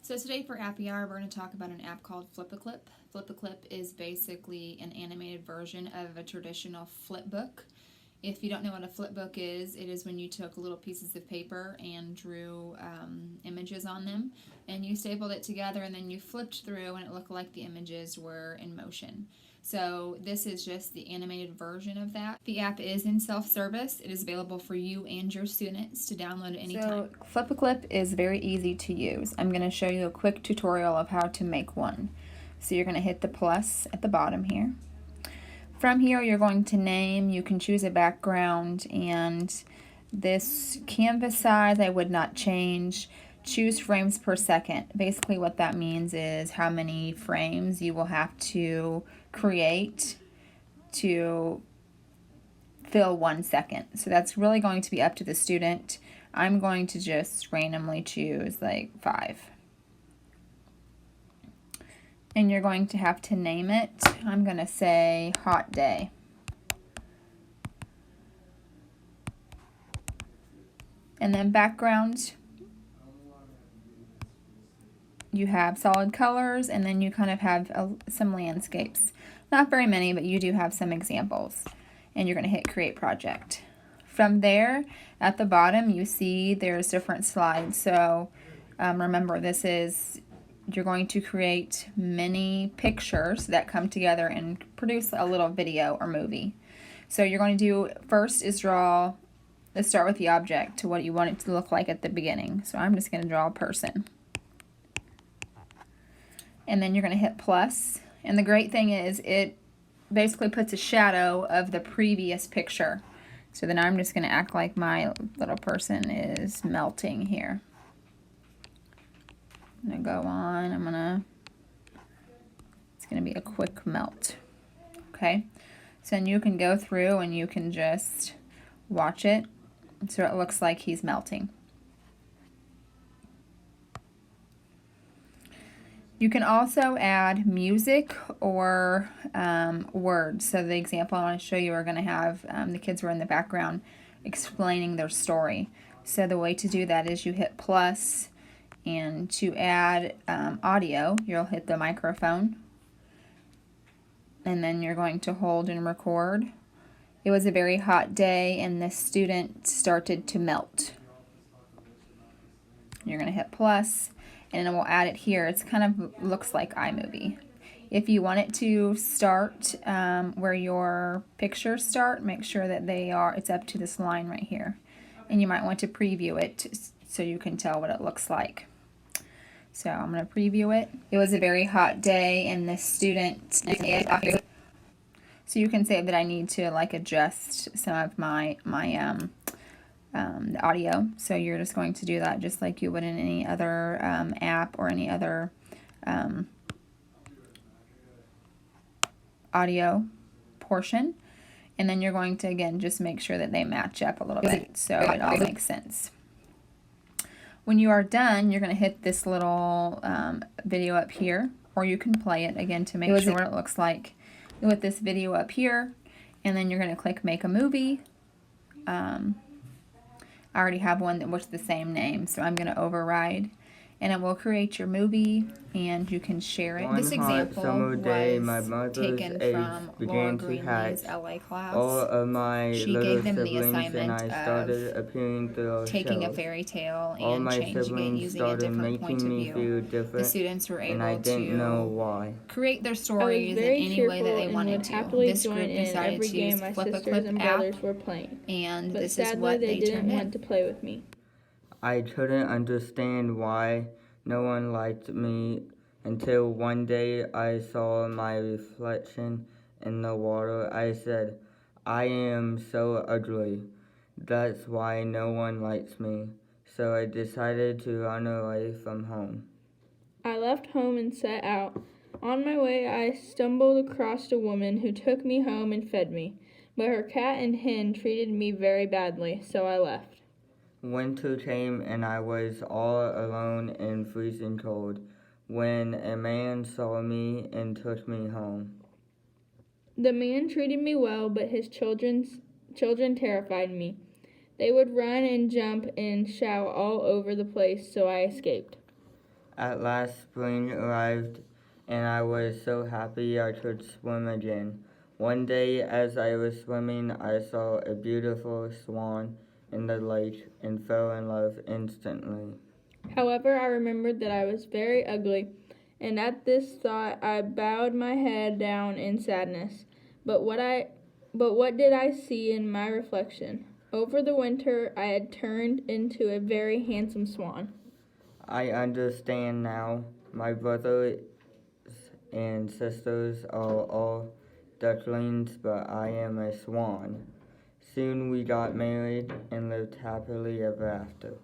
So today for Happy Hour, we're going to talk about an app called FlipaClip. FlipaClip is basically an animated version of a traditional flip book. If you don't know what a flip book is, it is when you took little pieces of paper and drew images on them, and you stapled it together, and then you flipped through, and it looked like the images were in motion. So this is just the animated version of that. The app is in self-service. It is available for you and your students to download at any time. So FlipaClip is very easy to use. I'm going to show you a quick tutorial of how to make one. So you're going to hit the plus at the bottom here. From here you're going to name, you can choose a background, and this canvas size I would not change. Choose frames per second. Basically what that means is how many frames you will have to create to fill 1 second. So that's really going to be up to the student. I'm going to just randomly choose like 5. And you're going to have to name it. I'm going to say hot day. And then background, you have solid colors, and then you kind of have some landscapes. Not very many, but you do have some examples. And you're going to hit create project. From there, at the bottom, you see there's different slides. So remember, you're going to create many pictures that come together and produce a little video or movie. So you're going to do, first is let's start with the object, to what you want it to look like at the beginning. So I'm just going to draw a person. And then you're going to hit plus. And the great thing is it basically puts a shadow of the previous picture. So then I'm just going to act like my little person is melting here. I'm going to go on. It's going to be a quick melt. Okay. So then you can go through and you can just watch it. So it looks like he's melting. You can also add music or words. So the example I want to show you are going to have the kids were in the background explaining their story. So the way to do that is you hit plus, and to add audio, you'll hit the microphone, and then you're going to hold and record. It was a very hot day and the student started to melt. You're going to hit plus, and then we'll add it here. It's kind of looks like iMovie. If you want it to start where your pictures start, make sure that it's up to this line right here. And you might want to preview it so you can tell what it looks like. So I'm going to preview it. It was a very hot day and the student, so you can say that I need to like adjust some of my the audio. So you're just going to do that just like you would in any other app or any other audio portion. And then you're going to, again, just make sure that they match up a little bit so it all makes sense. When you are done, you're going to hit this little video up here, or you can play it again to make sure what it looks like. You put this video up here, and then you're going to click Make a Movie. I already have one that was the same name, so I'm going to override. And it will create your movie, and you can share it. This example was taken from Laura Greenlee's LA class. She gave them the assignment of taking a fairy tale and changing it using a different point of view. The students were able to create their stories in any way that they wanted to. This group decided to use the FlipaClip app, and this is what they turned in. To play with me. I couldn't understand why no one liked me until one day I saw my reflection in the water. I said, I am so ugly. That's why no one likes me. So I decided to run away from home. I left home and set out. On my way, I stumbled across a woman who took me home and fed me. But her cat and hen treated me very badly, so I left. Winter came and I was all alone and freezing cold when a man saw me and took me home. The man treated me well, but his children terrified me. They would run and jump and shout all over the place, so I escaped. At last spring arrived, and I was so happy I could swim again. One day, as I was swimming, I saw a beautiful swan in the lake and fell in love instantly. However, I remembered that I was very ugly, and at this thought I bowed my head down in sadness. But what did I see in my reflection? Over the winter I had turned into a very handsome swan. I understand now. My brothers and sisters are all ducklings, but I am a swan. Soon we got married and lived happily ever after.